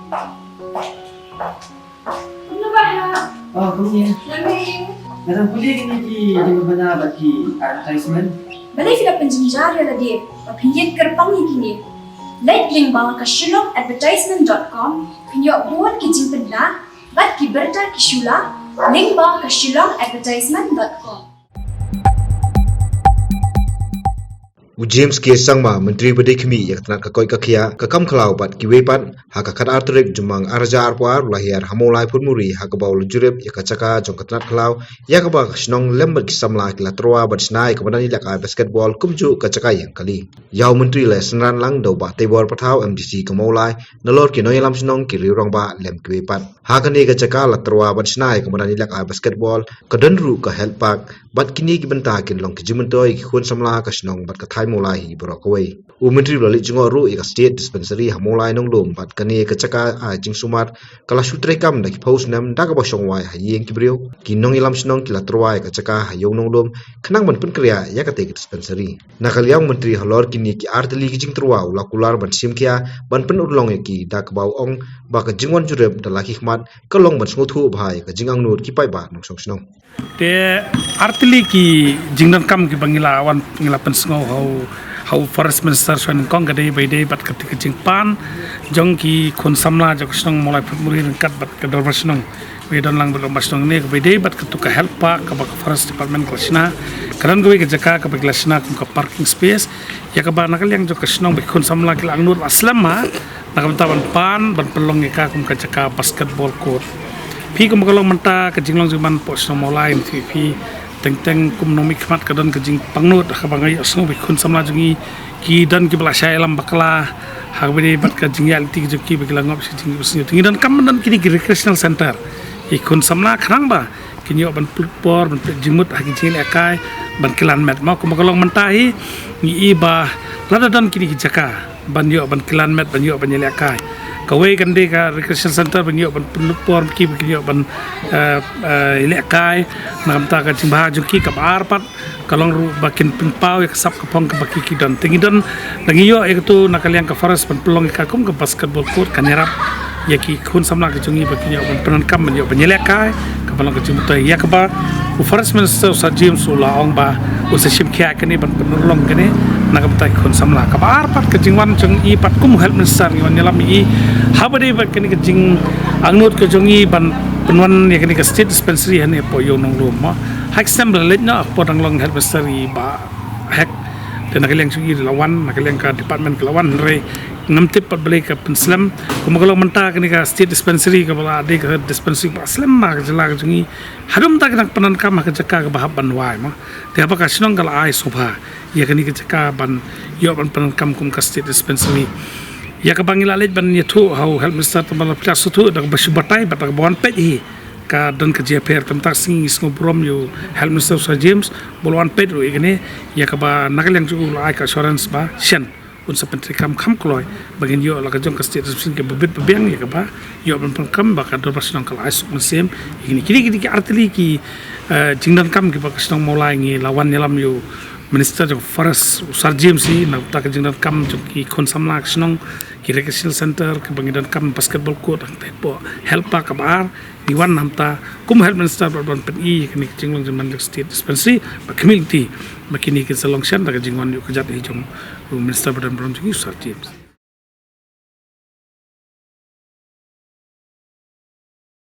Ano ba ha? Oh, kuya. Lamig. Narang kuya kiniki di ba na bagi advertisement? Balay sila penjara la dia. Papinyan kerpang kini. Like link bawah ke shillongadvertisement.com. Pinyo buat kijing pedla. Bat ki berta ki shula. Link bawah ke shillongadvertisement.com. James K. Sangma, Menteri Berdaya Kemi, yang telah kakoi kakia, kakam kalau bat kiwepat, hakakat arterik jumang arja arpuar, lahir hamulai pun muri, hakabau lejurib, yakacaka, jong ketenat kalau, yakabang senong lembat kisamla kila troa bat senai kemudian ilak basketball kumju kacaka yang kali. Yau Menteri le senran lang dau ba tebor patau MDC kemaulai, nelor kino yalam senong kiri rong ba lem kiwepat. Hakani kacaka la troa bat senai kemudian ilak basketball, kedenru ke health park, bat kini kibentah kin long kijumentoi kikun samla ke senong bat katai mulai berokoi. Menteri balik jengoru ika state dispensary hamulai nong lom bat kani kecaka jing sumat kala sutre kam daki paus nam daga bosong wai hayeng kibrio kinong ilam senong kila troai kecaka hayong nong lom kenang ban pen kriya ya kate dispensary nakaliang menteri halor kini ki arteli ki jing troa ula kular ban sim kia ban pen urlong ki dak bau ong ba ka jingwan jureb da laki khmat kalong ban sngotu bhai ka jingang nur ki pai ba nong song senong te arteli ki jingdan kam ki bangila awan ngila pensngo how forest minister swan kong gade by day bat ketika jingpan jong ki kon samla jok snong mulai pemuri kat bat ke dor snong we don lang belum snong ne by day bat ketuka help pa ka bak forest department klasna karan go ke jaka ka bak klasna ka parking space ya ka ba nakal yang jok snong be kon samla ki lang nur aslam ma nakam tawan pan ban pelong ka kum ka jaka basketball court pi kum kalong menta ke jinglong zaman pos mulai pi teng kum nomi khmat kadon ke jing pangnut ka bangai asung bi khun samla jungi ki dan ki bala syai lam bakla ha beri bat ka jing yal ti ki bikla ngop si jing usni tingi dan kam dan kini recreational center i khun samla khrang ba kinyo ban por ban jingmut ha ki jing akai ban kilan met ma kum kalong mentahi ni iba lada dan kini ki jaka ban yo ban kilan met ban yo ban yel akai kawai kan de ka recreation center ban yo ban penupor ki yo ban ilekai nam ta ka jimba juki ka arpat kalong ru bakin pinpau ya kasap kapong ka baki ki dan tingi dan dangi yo itu nakaliang ka forest ban pelong ka kum ka basketball court kanerap ya ki khun samla ka jungi baki yo ban penan kam yo ban ilekai ka balong ka jumto ya ka ba forest minister sa James ulaong ba usashim kya kani ban penulong kani nakapatay khun samla ka ba arpat ka jingwan jung i pat kum help minister ngon nyalam i habade ba kani ka jing angnut ka jungi ban penwan ya kani ka state dispensary hane po yo nong lum ma hak assembly let na po dang long help minister i ba hak dan nakaliang jungi lawan nakaliang ka department lawan re ngamtip pat balik ka penslam kumagalong menta kani ka state dispensary ka bala ade ka dispensary pa slam ma ka jala ka jungi hadum ta ka panan kam ka jaka ka bahab ban wai ma te apa ka sinong kala ai sobha ya kani ka jaka ban yo ban panan kam kum ka state dispensary ya ka bangila let ban yetu how help minister ta bala plus tu da ba batai ba ta bon pej hi ka dan ka JPR tam tak sing ngobrom yo help minister Sir James bolwan pej ro igene ya ka ba nakaliang ju ai ka assurance ba shen unsa pentri kam kloy bagin yo la ka jong ka state represent ke bebet bebeng ya ka ba yo ban kam ba ka do pasnong kala asuk mesem ini kini ki arteli ki jingdan kam ki ba kasnong mulai ngi lawan nyalam yo minister of forest Sir James si na ta ka jingdan kam jong ki kon samla kasnong ki recreational center ke bangidan kam basketball court ang tepo help pa ka ba iwan namta kum help minister ban pen i kini jinglong zaman state dispensary ba community makini ke salongshan daga jingwan yo kejat hi jong minister badan Sir James